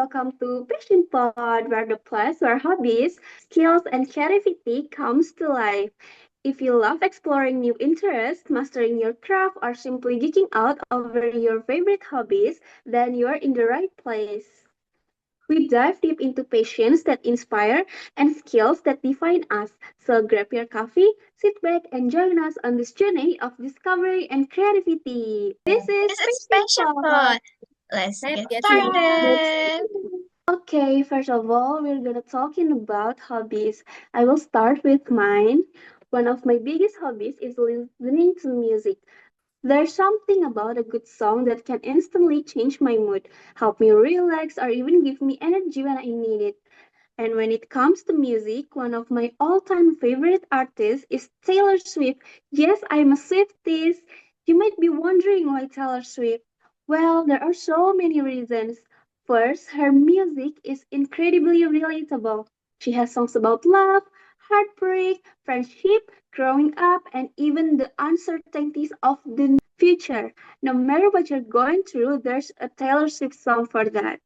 welcome to Passion Pod, where the place where hobbies, skills, and creativity comes to life. If you love exploring new interests, mastering your craft, or simply geeking out over your favorite hobbies, then you're in the right place. We dive deep into passions that inspire and skills that define us. So grab your coffee, sit back, and join us on this journey of discovery and creativity. This is This is Passion Passion Pod. Pod. Let's get Let's started. Okay, first of all, we're gonna talking about hobbies. I will start with mine. One of my biggest hobbies is listening to music. There's something about a good song that can instantly change my mood, help me relax, or even give me energy when I need it. And when it comes to music, one of my all-time favorite artists is Taylor Swift. Yes, I'm a Swifties. You might be wondering why Taylor Swift. Well, there are so many reasons. First, her music is incredibly relatable. She has songs about love, heartbreak, friendship, growing up, and even the uncertainties of the future. No matter what you're going through, there's a Taylor Swift song for that.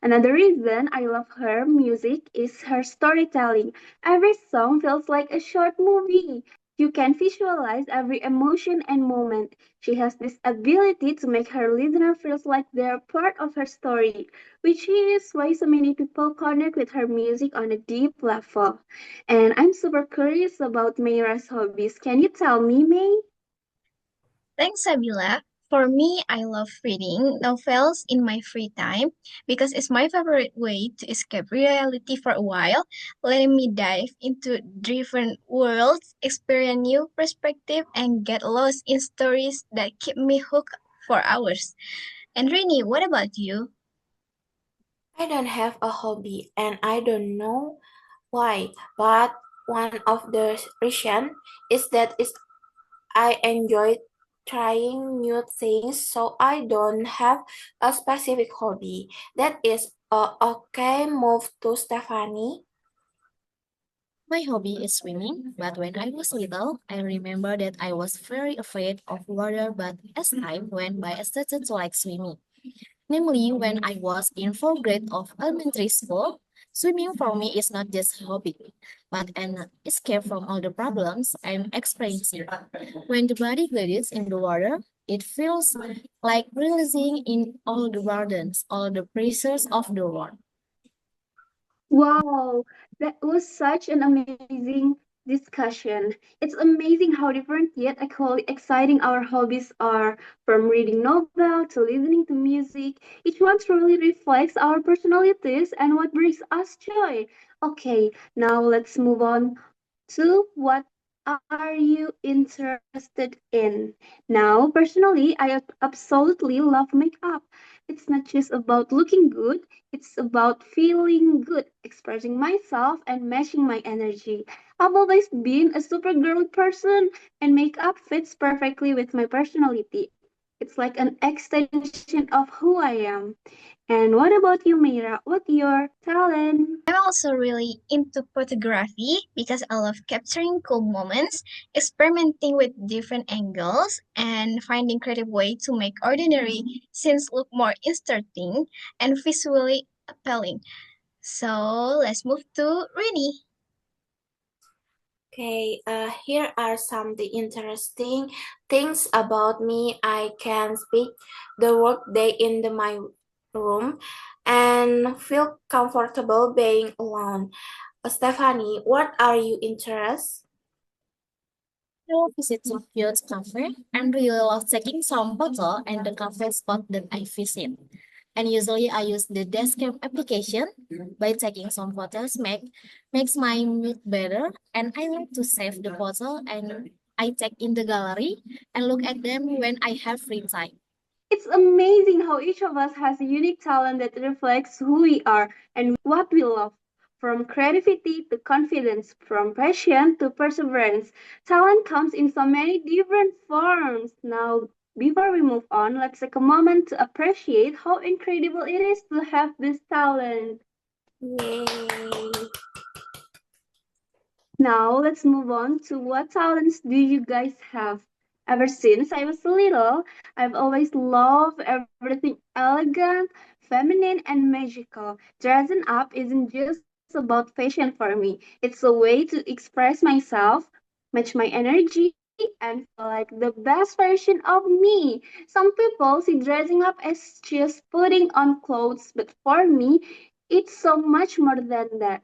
Another reason I love her music is her storytelling. Every song feels like a short movie. You can visualize every emotion and moment. She has this ability to make her listener feel like they're part of her story, which is why so many people connect with her music on a deep level. And I'm super curious about Meira's hobbies. Can you tell me, May? Thanks, Sabila. For me, I love reading novels in my free time because it's my favorite way to escape reality for a while, letting me dive into different worlds, experience new perspective, and get lost in stories that keep me hooked for hours. And Rini, what about you? I don't have a hobby and I don't know why, but one of the reasons is that I enjoy trying new things, so I don't have a specific hobby. That is okay. Move to Stefani. My hobby is swimming, but when I was little, I remember that I was very afraid of water, but as time went by, I started to like swimming. Namely, when I was in fourth grade of elementary school, swimming for me is not just a hobby, but an escape from all the problems I'm experiencing. When the body glides in the water, it feels like releasing in all the burdens, all the pressures of the world. Wow, that was such an amazing discussion. It's amazing how different yet equally exciting our hobbies are. From reading novel to listening to music, each one truly reflects our personalities and what brings us joy. Okay, now let's move on to what are you interested in? Now, personally, absolutely love makeup. It's not just about looking good, it's about feeling good, expressing myself, and matching my energy. I've always been a super girly person, and makeup fits perfectly with my personality. It's like an extension of who I am. And what about you, Meira? What's your talent? I'm also really into photography because I love capturing cool moments, experimenting with different angles, and finding creative way to make ordinary scenes look more interesting and visually appealing. So let's move to Rini. Okay, here are some the interesting things about me. I can speak the work day in my room and feel comfortable being alone. Stephanie, what are you interested? To visit a cute cafe and really love taking some photo and the cafe spot that I visit. And usually I use the Dashcam application by taking some photos makes my mood better and I like to save the photo and I take in the gallery and look at them when I have free time. It's amazing how each of us has a unique talent that reflects who we are and what we love. From creativity to confidence, from passion to perseverance, talent comes in so many different forms. Now, before we move on, let's take a moment to appreciate how incredible it is to have this talent. Yay! Now let's move on to what talents do you guys have? Ever since I was little, I've always loved everything elegant, feminine and magical. Dressing up isn't just about fashion for me, it's a way to express myself, match my energy, and feel like the best version of me. Some people see dressing up as just putting on clothes, but for me, it's so much more than that.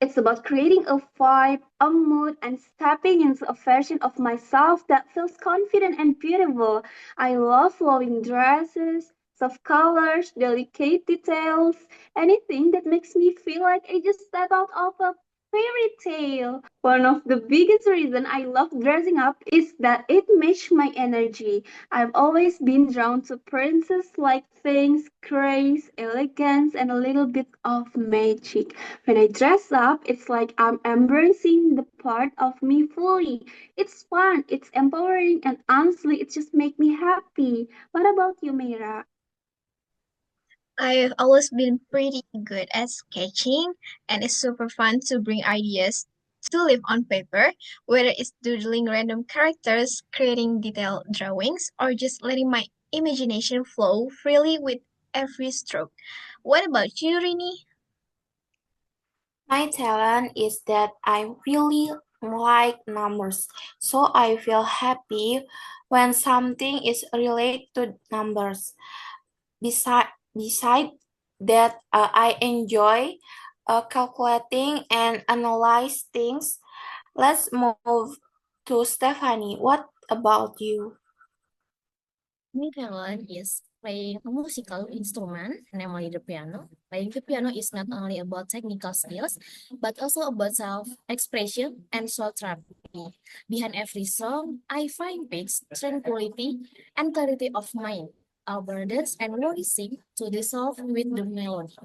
It's about creating a vibe, a mood, and stepping into a version of myself that feels confident and beautiful. I love flowing dresses, soft colors, delicate details, anything that makes me feel like I just stepped out of a fairy tale. One of the biggest reasons I love dressing up is that it matches my energy. I've always been drawn to princess like things, grace, elegance, and a little bit of magic. When I dress up, it's like I'm embracing the part of me fully. It's fun, it's empowering, and honestly, it just makes me happy. What about you, Meira? I've always been pretty good at sketching, and it's super fun to bring ideas to live on paper, whether it's doodling random characters, creating detailed drawings, or just letting my imagination flow freely with every stroke. What about you, Rini? My talent is that I really like numbers, so I feel happy when something is related to numbers. Beside that, I enjoy calculating and analyze things. Let's move to Stephanie. What about you? My talent is playing a musical instrument, namely the piano. Playing the piano is not only about technical skills, but also about self-expression and soul therapy. Behind every song, I find peace, tranquility, and clarity of mind. Our burdens and worries seem to dissolve with the melody.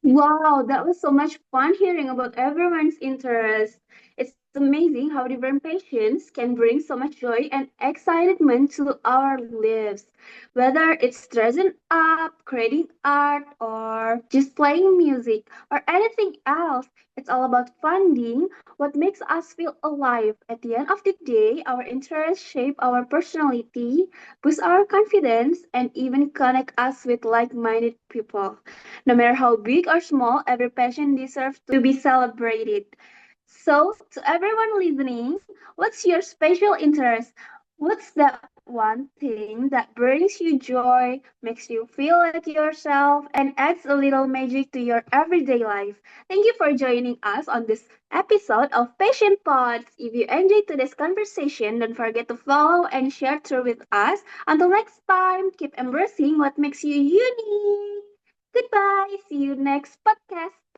Wow, that was so much fun hearing about everyone's interest. It's amazing how different passions can bring so much joy and excitement to our lives. Whether it's dressing up, creating art, or just playing music, or anything else, it's all about finding what makes us feel alive. At the end of the day, our interests shape our personality, boost our confidence, and even connect us with like minded people. No matter how big or small, every passion deserves to be celebrated. So, to everyone listening, what's your special interest? What's that one thing that brings you joy, makes you feel like yourself, and adds a little magic to your everyday life? Thank you for joining us on this episode of Passion Pods. If you enjoyed today's conversation, don't forget to follow and share through with us. Until next time, keep embracing what makes you unique. Goodbye. See you next podcast.